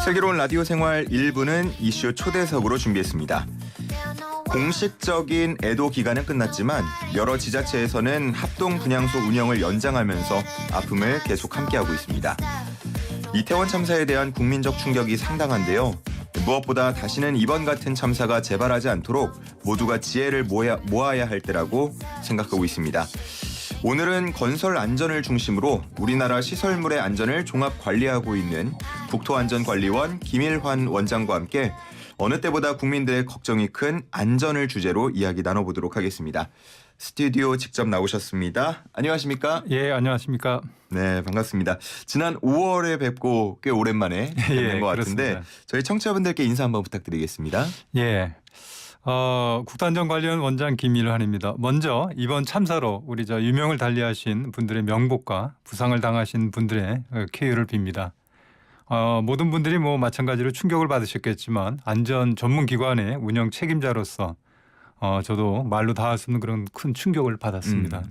슬기로운 라디오 생활 1부는 이슈 초대석으로 준비했습니다. 공식적인 애도 기간은 끝났지만 여러 지자체에서는 합동 분향소 운영을 연장하면서 아픔을 계속 함께하고 있습니다. 이태원 참사에 대한 국민적 충격이 상당한데요. 무엇보다 다시는 이번 같은 참사가 재발하지 않도록 모두가 지혜를 모아야 할 때라고 생각하고 있습니다. 오늘은 건설 안전을 중심으로 우리나라 시설물의 안전을 종합 관리하고 있는 국토안전관리원 김일환 원장과 함께 어느 때보다 국민들의 걱정이 큰 안전을 주제로 이야기 나눠보도록 하겠습니다. 스튜디오 직접 나오셨습니다. 안녕하십니까? 예, 안녕하십니까? 네, 반갑습니다. 지난 5월에 뵙고 꽤 오랜만에 뵙는 것 같은데 그렇습니다. 저희 청취자분들께 인사 한번 부탁드리겠습니다. 예. 국토안전관리원 원장 김일환입니다. 먼저 이번 참사로 우리 유명을 달리하신 분들의 명복과 부상을 당하신 분들의 쾌유를 빕니다. 모든 분들이 마찬가지로 충격을 받으셨겠지만 안전 전문기관의 운영 책임자로서 저도 말로 닿을 수 없는 그런 큰 충격을 받았습니다.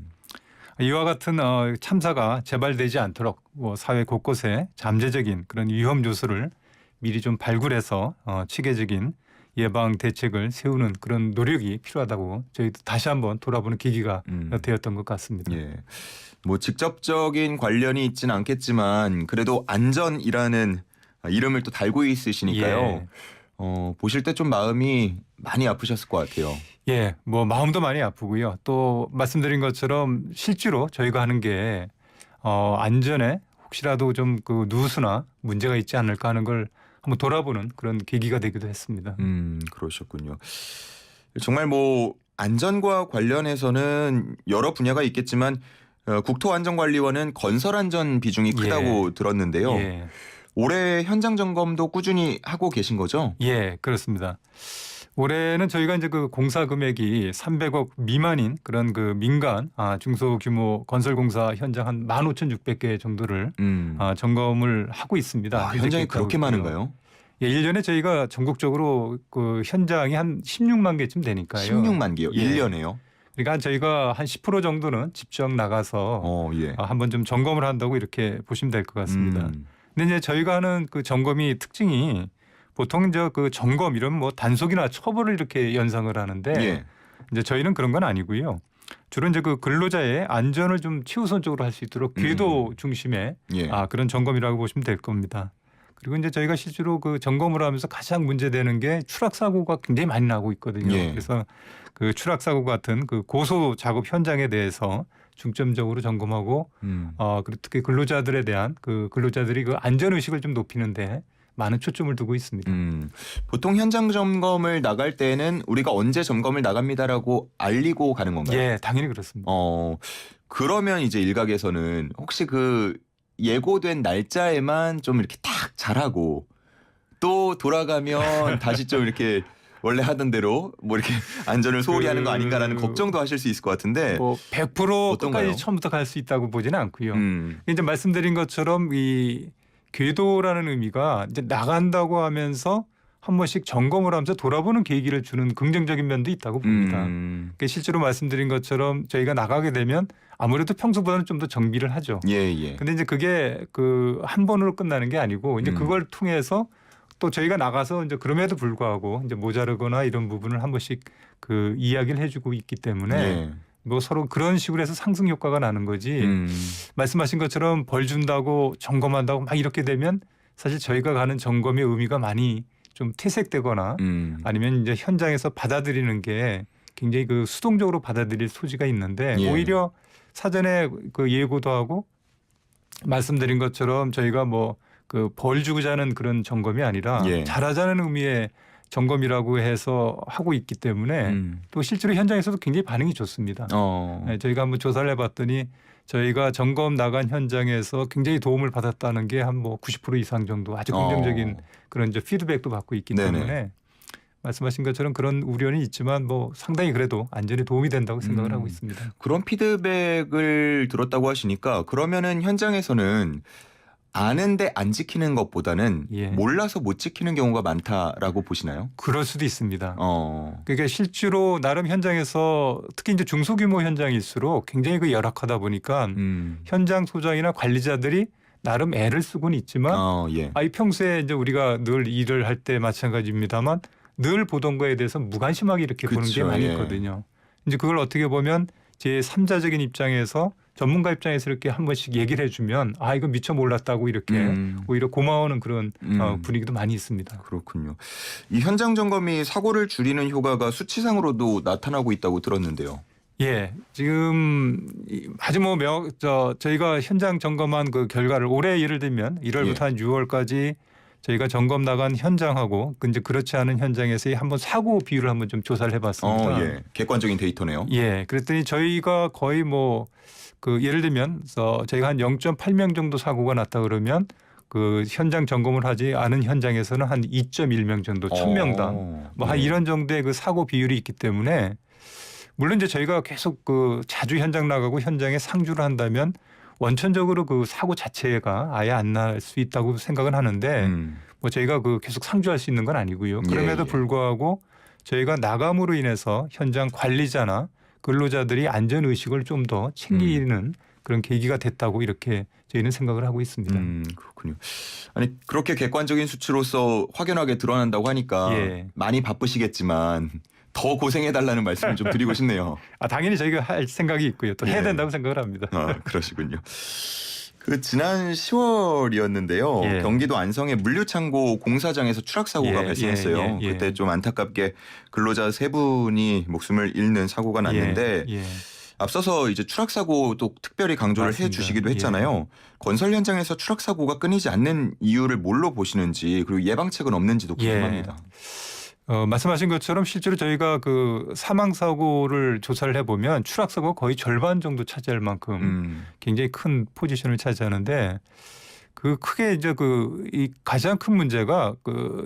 이와 같은 참사가 재발되지 않도록 사회 곳곳에 잠재적인 그런 위험 요소를 미리 좀 발굴해서 체계적인 예방 대책을 세우는 그런 노력이 필요하다고 저희도 다시 한번 돌아보는 계기가 되었던 것 같습니다. 예. 직접적인 관련이 있지는 않겠지만 그래도 안전이라는 이름을 또 달고 있으시니까요. 예. 보실 때 좀 마음이 많이 아프셨을 것 같아요. 예, 마음도 많이 아프고요. 또 말씀드린 것처럼 실제로 저희가 하는 게 안전에 혹시라도 좀 그 누수나 문제가 있지 않을까 하는 걸 한번 돌아보는 그런 계기가 되기도 했습니다. 그러셨군요. 정말 안전과 관련해서는 여러 분야가 있겠지만 국토안전관리원은 건설안전 비중이 크다고 들었는데요. 예. 올해 현장 점검도 꾸준히 하고 계신 거죠? 예, 그렇습니다. 올해는 저희가 이제 그 공사 금액이 300억 미만인 그런 그 민간 중소규모 건설공사 현장 한 15,600개 정도를 점검을 하고 있습니다. 현장이 그렇게 많은가요? 예, 1년에 저희가 전국적으로 그 현장이 한 16만 개쯤 되니까요. 16만 개요? 예. 1년에요? 그러니까 저희가 한 10% 정도는 직접 나가서 예. 한번 좀 점검을 한다고 이렇게 보시면 될 것 같습니다. 근데 이제 저희가 하는 그 점검이 특징이 보통 이제 그 점검 이런 단속이나 처벌을 이렇게 연상을 하는데 예. 이제 저희는 그런 건 아니고요. 주로 이제 그 근로자의 안전을 좀 최우선적으로 할 수 있도록 궤도 중심의 예. 그런 점검이라고 보시면 될 겁니다. 그리고 이제 저희가 실제로 그 점검을 하면서 가장 문제되는 게 추락 사고가 굉장히 많이 나고 있거든요. 예. 그래서 그 추락 사고 같은 그 고소 작업 현장에 대해서 중점적으로 점검하고 그리고 특히 근로자들에 대한 그 근로자들이 그 안전 의식을 좀 높이는데 많은 초점을 두고 있습니다. 보통 현장 점검을 나갈 때는 우리가 언제 점검을 나갑니다라고 알리고 가는 건가요? 예, 당연히 그렇습니다. 그러면 이제 일각에서는 혹시 그 예고된 날짜에만 좀 이렇게 딱 잘하고 또 돌아가면 다시 좀 이렇게 원래 하던 대로 이렇게 안전을 소홀히 하는 거 아닌가라는 걱정도 하실 수 있을 것 같은데 100% 어떤가요? 끝까지 처음부터 갈 수 있다고 보지는 않고요. 이제 말씀드린 것처럼 이 궤도라는 의미가 이제 나간다고 하면서 한 번씩 점검을 하면서 돌아보는 계기를 주는 긍정적인 면도 있다고 봅니다. 그러니까 실제로 말씀드린 것처럼 저희가 나가게 되면 아무래도 평소보다는 좀 더 정비를 하죠. 예. 근데 이제 그게 그 한 번으로 끝나는 게 아니고 이제 그걸 통해서 또 저희가 나가서 이제 그럼에도 불구하고 이제 모자르거나 이런 부분을 한 번씩 그 이야기를 해주고 있기 때문에 예. 서로 그런 식으로 해서 상승 효과가 나는 거지. 말씀하신 것처럼 벌 준다고 점검한다고 막 이렇게 되면 사실 저희가 가는 점검의 의미가 많이 좀 퇴색되거나 아니면 이제 현장에서 받아들이는 게 굉장히 그 수동적으로 받아들일 소지가 있는데 예. 오히려 사전에 그 예고도 하고 말씀드린 것처럼 저희가 그 벌 주고 자는 그런 점검이 아니라 예. 잘하자는 의미의 점검이라고 해서 하고 있기 때문에 또 실제로 현장에서도 굉장히 반응이 좋습니다. 네, 저희가 한번 조사를 해봤더니 저희가 점검 나간 현장에서 굉장히 도움을 받았다는 게 한 90% 이상 정도 아주 긍정적인 그런 이제 피드백도 받고 있기 네네. 때문에 말씀하신 것처럼 그런 우려는 있지만 상당히 그래도 안전에 도움이 된다고 생각을 하고 있습니다. 그런 피드백을 들었다고 하시니까 그러면은 현장에서는 아는데 안 지키는 것보다는 예. 몰라서 못 지키는 경우가 많다라고 보시나요? 그럴 수도 있습니다. 그러니까 실제로 나름 현장에서 특히 이제 중소규모 현장일수록 굉장히 그 열악하다 보니까 현장 소장이나 관리자들이 나름 애를 쓰고는 있지만 예. 이 평소에 이제 우리가 늘 일을 할 때 마찬가지입니다만 늘 보던 거에 대해서 무관심하게 이렇게 보는 게 그쵸, 많이 예. 있거든요. 이제 그걸 어떻게 보면 제 3자적인 입장에서 전문가 입장에서 이렇게 한 번씩 얘기를 해주면 이거 미처 몰랐다고 이렇게 오히려 고마워하는 그런 분위기도 많이 있습니다. 그렇군요. 이 현장 점검이 사고를 줄이는 효과가 수치상으로도 나타나고 있다고 들었는데요. 예, 지금 아주 저희가 현장 점검한 그 결과를 올해 예를 들면 1월부터 한 6월까지 저희가 점검 나간 현장하고 이제 그렇지 않은 현장에서의 한번 사고 비율을 한번 좀 조사를 해봤습니다. 예. 객관적인 데이터네요. 예, 그랬더니 저희가 거의 예를 들면 저희가 한 0.8명 정도 사고가 났다 그러면 그 현장 점검을 하지 않은 현장에서는 한 2.1명 정도 1000명당 한 이런 정도의 그 사고 비율이 있기 때문에 물론 이제 저희가 계속 자주 현장 나가고 현장에 상주를 한다면 원천적으로 그 사고 자체가 아예 안 날 수 있다고 생각은 하는데 저희가 계속 상주할 수 있는 건 아니고요. 그럼에도 불구하고 저희가 나감으로 인해서 현장 관리자나 근로자들이 안전 의식을 좀 더 챙기는 그런 계기가 됐다고 이렇게 저희는 생각을 하고 있습니다. 그렇군요. 아니 그렇게 객관적인 수치로서 확연하게 드러난다고 하니까 많이 바쁘시겠지만 더 고생해달라는 말씀을 좀 드리고 싶네요. 당연히 저희가 할 생각이 있고요. 또 해야 된다고 생각을 합니다. 그러시군요. 지난 10월이었는데요. 경기도 안성의 물류창고 공사장에서 추락 사고가 발생했어요. 그때 좀 안타깝게 근로자 3분이 목숨을 잃는 사고가 났는데 앞서서 이제 추락 사고도 특별히 강조를 해주시기도 했잖아요. 건설 현장에서 추락 사고가 끊이지 않는 이유를 뭘로 보시는지 그리고 예방책은 없는지도 궁금합니다. 말씀하신 것처럼 실제로 저희가 그 사망 사고를 조사를 해보면 추락 사고가 거의 절반 정도 차지할 만큼 굉장히 큰 포지션을 차지하는데 크게 이제 이 가장 큰 문제가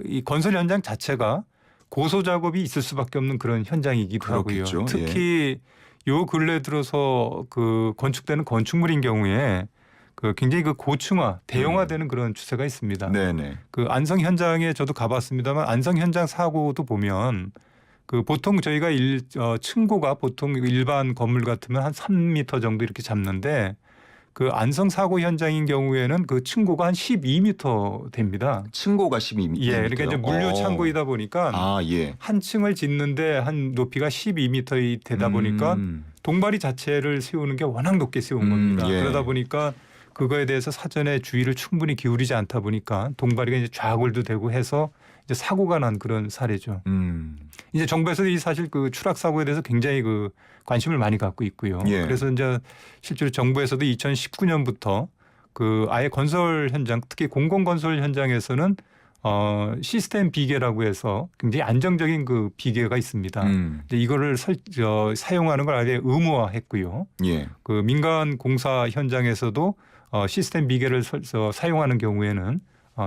이 건설 현장 자체가 고소 작업이 있을 수밖에 없는 그런 현장이기도 그렇겠죠. 하고요. 특히 요 근래 들어서 건축되는 건축물인 경우에 굉장히 고층화, 대형화되는 그런 추세가 있습니다. 네네. 안성 현장에 저도 가봤습니다만 안성 현장 사고도 보면 보통 저희가 층고가 보통 일반 건물 같으면 한 3m 정도 이렇게 잡는데 안성 사고 현장인 경우에는 층고가 한 12m 됩니다. 층고가 12m. 그러니까 이제 물류 창고이다 보니까 한 층을 짓는데 한 높이가 12m 되다 보니까 동바리 자체를 세우는 게 워낙 높게 세운 겁니다. 그러다 보니까 그거에 대해서 사전에 주의를 충분히 기울이지 않다 보니까 동바리가 이제 좌골도 되고 해서 이제 사고가 난 그런 사례죠. 이제 정부에서도 사실 추락 사고에 대해서 굉장히 관심을 많이 갖고 있고요. 그래서 이제 실제로 정부에서도 2019년부터 아예 건설 현장, 특히 공공건설 현장에서는 시스템 비계라고 해서 굉장히 안정적인 비계가 있습니다. 이제 이거를 사용하는 걸 아예 의무화했고요. 민간 공사 현장에서도 시스템 비계를 사용하는 경우에는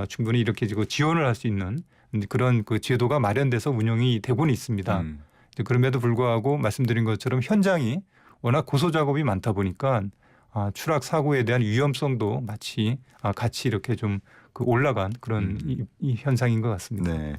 충분히 이렇게 지원을 할 수 있는 그런 제도가 마련돼서 운영이 되고는 있습니다. 그럼에도 불구하고 말씀드린 것처럼 현장이 워낙 고소 작업이 많다 보니까 추락 사고에 대한 위험성도 같이 이렇게 좀 올라간 그런 이 현상인 것 같습니다. 네.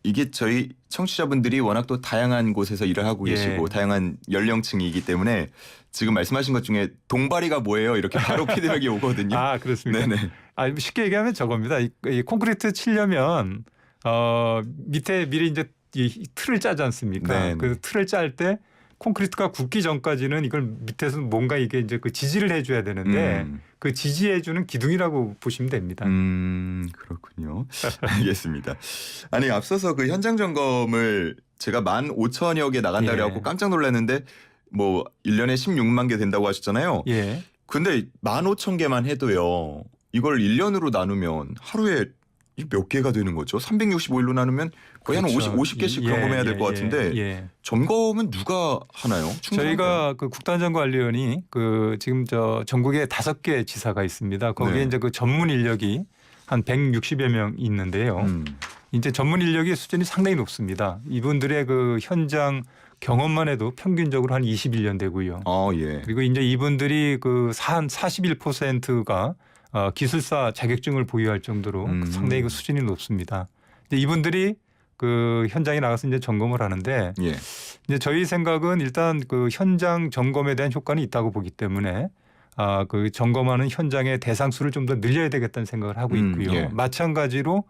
이게 저희 청취자분들이 워낙 또 다양한 곳에서 일을 하고 계시고 다양한 연령층이기 때문에 지금 말씀하신 것 중에 동바리가 뭐예요? 이렇게 바로 피드백이 오거든요. 그렇습니다. 네네. 쉽게 얘기하면 저겁니다. 이 콘크리트 치려면 밑에 미리 이제 이 틀을 짜지 않습니까? 그 틀을 짤 때 콘크리트가 굳기 전까지는 이걸 밑에서 뭔가 이게 이제 지지를 해줘야 되는데 지지해주는 기둥이라고 보시면 됩니다. 그렇군요. 알겠습니다. 아니 앞서서 현장 점검을 제가 15,000여 개 나간다 그래갖고 깜짝 놀랐는데 1년에 16만 개 된다고 하셨잖아요. 근데 15,000개만 해도요. 이걸 1년으로 나누면 하루에 몇 개가 되는 거죠? 365일로 나누면 거의 한 50개씩 점검해야 될 것 같은데 점검은 누가 하나요? 저희가 국토안전관리원이 지금 전국에 5개 지사가 있습니다. 거기에 이제 전문 인력이 한 160여 명 있는데요. 이제 전문 인력의 수준이 상당히 높습니다. 이분들의 현장 경험만 해도 평균적으로 한 21년 되고요. 그리고 이제 이분들이 한 41%가 기술사 자격증을 보유할 정도로 상당히 수준이 높습니다. 이분들이 현장에 나가서 이제 점검을 하는데 이제 저희 생각은 일단 현장 점검에 대한 효과는 있다고 보기 때문에 그 점검하는 현장의 대상 수를 좀 더 늘려야 되겠다는 생각을 하고 있고요. 예. 마찬가지로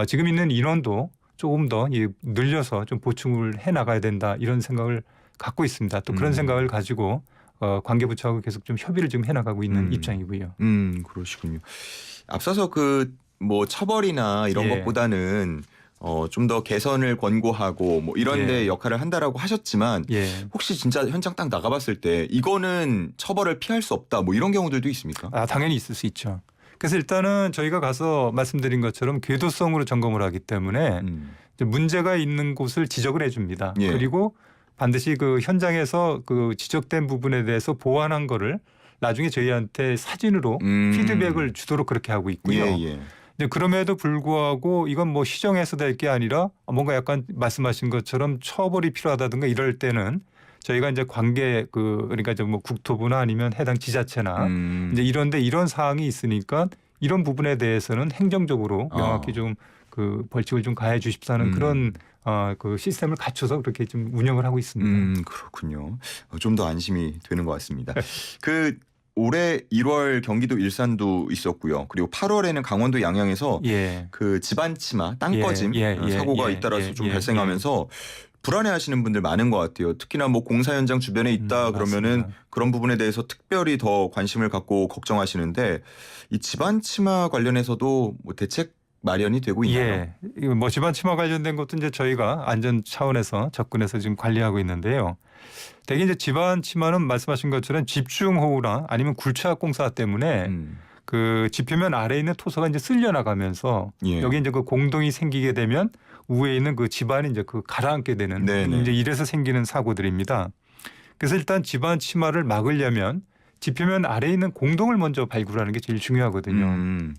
지금 있는 인원도 조금 더 늘려서 좀 보충을 해 나가야 된다 이런 생각을 갖고 있습니다. 또 그런 생각을 가지고 관계부처하고 계속 좀 협의를 좀 해나가고 있는 입장이고요. 그러시군요. 앞서서 뭐 처벌이나 이런 예. 것보다는 좀 더 개선을 권고하고 뭐 이런 데 예. 역할을 한다라고 하셨지만 예. 혹시 진짜 현장 딱 나가봤을 때 이거는 처벌을 피할 수 없다 뭐 이런 경우들도 있습니까? 당연히 있을 수 있죠. 그래서 일단은 저희가 가서 말씀드린 것처럼 궤도성으로 점검을 하기 때문에 이제 문제가 있는 곳을 지적을 해줍니다. 예. 그리고 반드시 그 현장에서 그 지적된 부분에 대해서 보완한 거를 나중에 저희한테 사진으로 피드백을 주도록 그렇게 하고 있고요. 예. 이제 그럼에도 불구하고 이건 뭐 시정해서 될 게 아니라 뭔가 약간 말씀하신 것처럼 처벌이 필요하다든가 이럴 때는 저희가 이제 그러니까 이제 뭐 국토부나 아니면 해당 지자체나 이제 이런데 이런 사항이 있으니까 이런 부분에 대해서는 행정적으로 명확히 좀 그 벌칙을 좀 가해 주십사는 그런 그 시스템을 갖춰서 그렇게 좀 운영을 하고 있습니다. 그렇군요. 좀 더 안심이 되는 것 같습니다. 올해 1월 경기도 일산도 있었고요. 그리고 8월에는 강원도 양양에서 예. 그 집안 치마, 땅 꺼짐 사고가 잇따라서 좀 예. 발생하면서 불안해하시는 분들 많은 것 같아요. 특히나 뭐 공사 현장 주변에 있다 그러면은 맞습니다. 그런 부분에 대해서 특별히 더 관심을 갖고 걱정하시는데 이 집안 치마 관련해서도 뭐 대책 마련이 되고 있나요? 예. 이거 뭐 집안 치마 관련된 것도 이제 저희가 안전 차원에서 접근해서 지금 관리하고 있는데요. 대개 이제 집안 치마는 말씀하신 것처럼 집중호우나 아니면 굴착 공사 때문에 그 지표면 아래에 있는 토사가 이제 쓸려 나가면서 예. 여기 이제 그 공동이 생기게 되면 위에 있는 그 집안이 이제 그 가라앉게 되는 네네. 이제 이래서 생기는 사고들입니다. 그래서 일단 집안 치마를 막으려면 지표면 아래에 있는 공동을 먼저 발굴하는 게 제일 중요하거든요.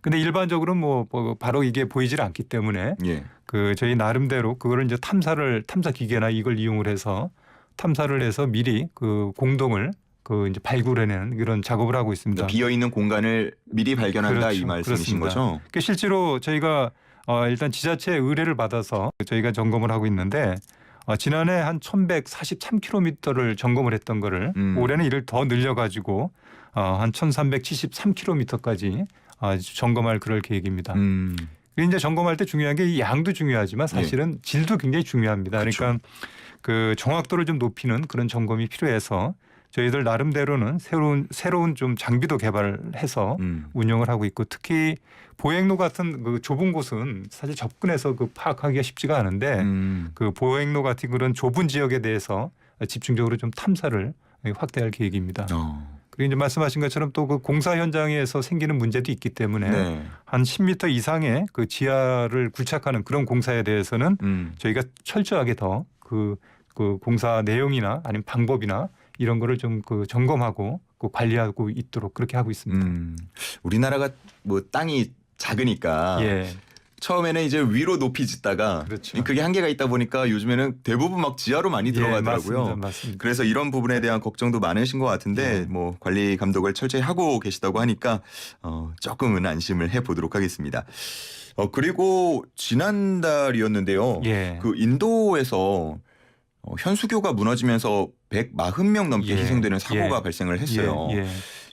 근데 일반적으로 뭐 바로 이게 보이질 않기 때문에 예. 그 저희 나름대로 그거를 이제 탐사 기계나 이걸 이용을 해서 탐사를 해서 미리 그 공동을 그 이제 발굴해내는 이런 작업을 하고 있습니다. 그러니까 비어 있는 공간을 미리 발견한다 그렇죠. 이 말씀이신 그렇습니다. 거죠? 그 실제로 저희가 일단 지자체 의뢰를 받아서 저희가 점검을 하고 있는데 지난해 한 1,143km를 점검을 했던 거를 올해는 이를 더 늘려가지고 한 1,373km까지 점검할 그럴 계획입니다. 그리고 이제 점검할 때 중요한 게 이 양도 중요하지만 사실은 질도 굉장히 중요합니다. 그렇죠. 그러니까 그 정확도를 좀 높이는 그런 점검이 필요해서 저희들 나름대로는 새로운 좀 장비도 개발해서 운영을 하고 있고 특히 보행로 같은 그 좁은 곳은 사실 접근해서 그 파악하기가 쉽지가 않은데 그 보행로 같은 그런 좁은 지역에 대해서 집중적으로 좀 탐사를 확대할 계획입니다. 그리고 이제 말씀하신 것처럼 또 그 공사 현장에서 생기는 문제도 있기 때문에 네. 한 10m 이상의 그 지하를 굴착하는 그런 공사에 대해서는 저희가 철저하게 더 그 공사 내용이나 아니면 방법이나 이런 거를 좀 그 점검하고 그 관리하고 있도록 그렇게 하고 있습니다. 우리나라가 뭐 땅이 작으니까 예. 처음에는 이제 위로 높이 짓다가 그렇죠. 그게 한계가 있다 보니까 요즘에는 대부분 막 지하로 많이 들어가더라고요. 맞습니다. 그래서 이런 부분에 대한 걱정도 많으신 것 같은데 뭐 관리 감독을 철저히 하고 계시다고 하니까 조금은 안심을 해보도록 하겠습니다. 그리고 지난달이었는데요. 예. 그 인도에서 현수교가 무너지면서 140명 넘게 예. 희생되는 사고가 예. 발생을 했어요. 예.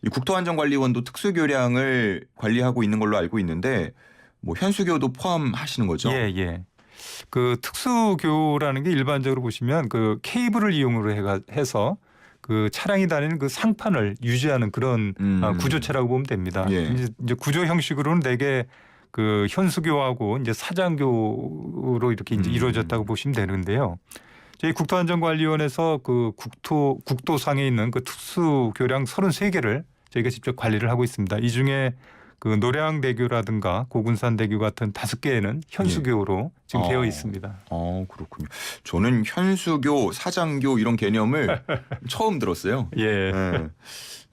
이 국토안전관리원도 특수교량을 관리하고 있는 걸로 알고 있는데 뭐 현수교도 포함하시는 거죠? 예. 그 특수교라는 게 일반적으로 보시면 그 케이블을 이용으로 해서 그 차량이 다니는 그 상판을 유지하는 그런 구조체라고 보면 됩니다. 예. 이제 구조 형식으로는 대개 그 현수교하고 이제 사장교로 이렇게 이제 이루어졌다고 보시면 되는데요. 저희 국토안전관리원에서 그 국도상에 있는 그 특수교량 33개를 저희가 직접 관리를 하고 있습니다. 이 중에 그 노량대교라든가 고군산대교 같은 5개는 현수교로 지금 되어 있습니다. 그렇군요. 저는 현수교, 사장교 이런 개념을 처음 들었어요. 예. 네.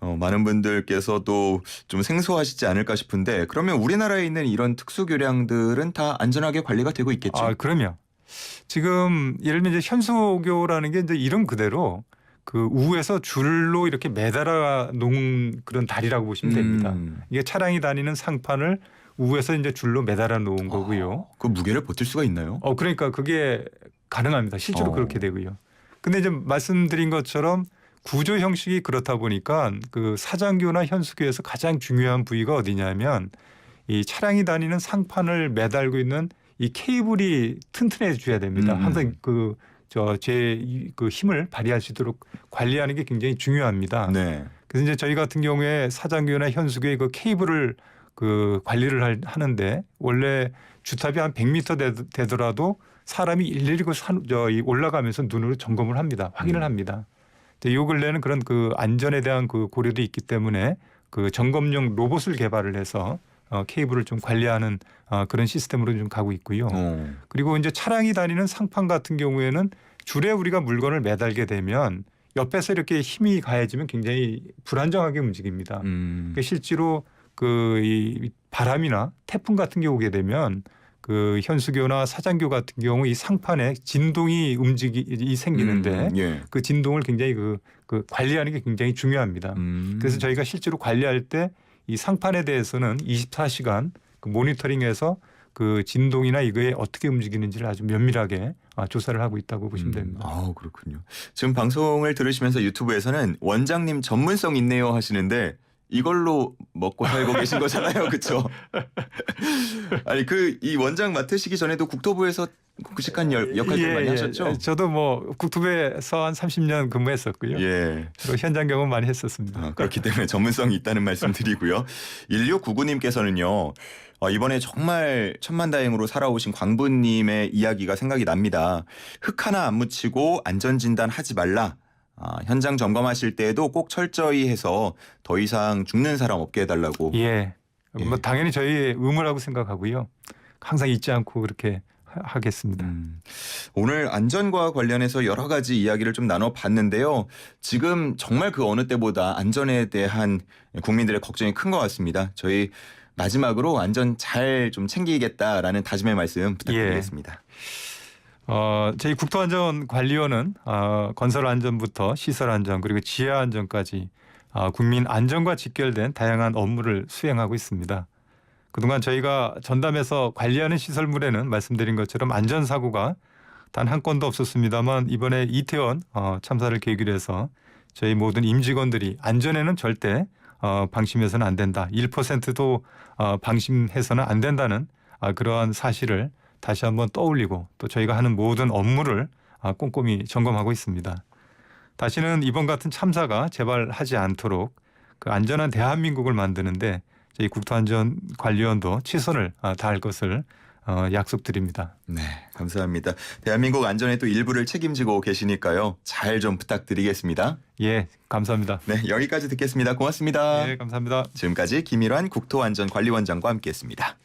많은 분들께서도 좀 생소하시지 않을까 싶은데 그러면 우리나라에 있는 이런 특수교량들은 다 안전하게 관리가 되고 있겠죠? 그럼요. 지금 예를 들면 이제 현수교라는 게 이제 이름 그대로 그 우에서 줄로 이렇게 매달아 놓은 그런 다리라고 보시면 됩니다. 이게 차량이 다니는 상판을 우에서 이제 줄로 매달아 놓은 거고요. 그 무게를 버틸 수가 있나요? 그러니까 그게 가능합니다. 실제로 그렇게 되고요. 근데 이제 말씀드린 것처럼 구조 형식이 그렇다 보니까 그 사장교나 현수교에서 가장 중요한 부위가 어디냐면 이 차량이 다니는 상판을 매달고 있는 이 케이블이 튼튼해 줘야 됩니다. 항상 그 힘을 발휘할 수 있도록 관리하는 게 굉장히 중요합니다. 네. 그래서 이제 저희 같은 경우에 사장교나 현수교의 그 케이블을 그 관리를 하는데 원래 주탑이 한 100m 되더라도 사람이 일일이 올라가면서 눈으로 점검을 합니다. 확인을 합니다. 이 근래는 그런 그 안전에 대한 그 고려도 있기 때문에 그 점검용 로봇을 개발을 해서 케이블을 좀 관리하는 그런 시스템으로 좀 가고 있고요. 그리고 이제 차량이 다니는 상판 같은 경우에는 줄에 우리가 물건을 매달게 되면 옆에서 이렇게 힘이 가해지면 굉장히 불안정하게 움직입니다. 그러니까 실제로 이 바람이나 태풍 같은 게 오게 되면 그 현수교나 사장교 같은 경우 이 상판에 진동이 생기는데 예. 그 진동을 굉장히 그 관리하는 게 굉장히 중요합니다. 그래서 저희가 실제로 관리할 때 이 상판에 대해서는 24시간 그 모니터링해서 그 진동이나 이거에 어떻게 움직이는지를 아주 면밀하게 조사를 하고 있다고 보시면 됩니다. 아, 그렇군요. 지금 방송을 들으시면서 유튜브에서는 원장님 전문성 있네요 하시는데 이걸로 먹고 살고 계신 거잖아요. 그렇죠? 아니 이 원장 맡으시기 전에도 국토부에서 공식한 역할들 많이 하셨죠? 저도 뭐 국토부에서 한 30년 근무했었고요. 예. 그리고 현장 경험 많이 했었습니다. 그렇기 때문에 전문성이 있다는 말씀 드리고요. 1699님께서는요. 이번에 정말 천만다행으로 살아오신 광부님의 이야기가 생각이 납니다. 흙 하나 안 묻히고 안전진단 하지 말라. 현장 점검하실 때에도 꼭 철저히 해서 더 이상 죽는 사람 없게 해달라고. 예. 뭐 당연히 저희의 의무라고 생각하고요. 항상 잊지 않고 그렇게 하겠습니다. 오늘 안전과 관련해서 여러 가지 이야기를 좀 나눠봤는데요. 지금 정말 그 어느 때보다 안전에 대한 국민들의 걱정이 큰 것 같습니다. 저희 마지막으로 안전 잘 좀 챙기겠다라는 다짐의 말씀 부탁드리겠습니다. 저희 국토안전관리원은 건설 안전부터 시설 안전 그리고 지하 안전까지 국민 안전과 직결된 다양한 업무를 수행하고 있습니다. 그동안 저희가 전담해서 관리하는 시설물에는 말씀드린 것처럼 안전사고가 단 한 건도 없었습니다만 이번에 이태원 참사를 계기로 해서 저희 모든 임직원들이 안전에는 절대 방심해서는 안 된다. 1%도 방심해서는 안 된다는 그러한 사실을 다시 한번 떠올리고 또 저희가 하는 모든 업무를 꼼꼼히 점검하고 있습니다. 다시는 이번 같은 참사가 재발하지 않도록 그 안전한 대한민국을 만드는데 저희 국토안전관리원도 최선을 다할 것을 약속드립니다. 네, 감사합니다. 대한민국 안전에 또 일부를 책임지고 계시니까요. 잘 좀 부탁드리겠습니다. 예, 감사합니다. 네, 여기까지 듣겠습니다. 고맙습니다. 예, 감사합니다. 지금까지 김일환 국토안전관리원장과 함께했습니다.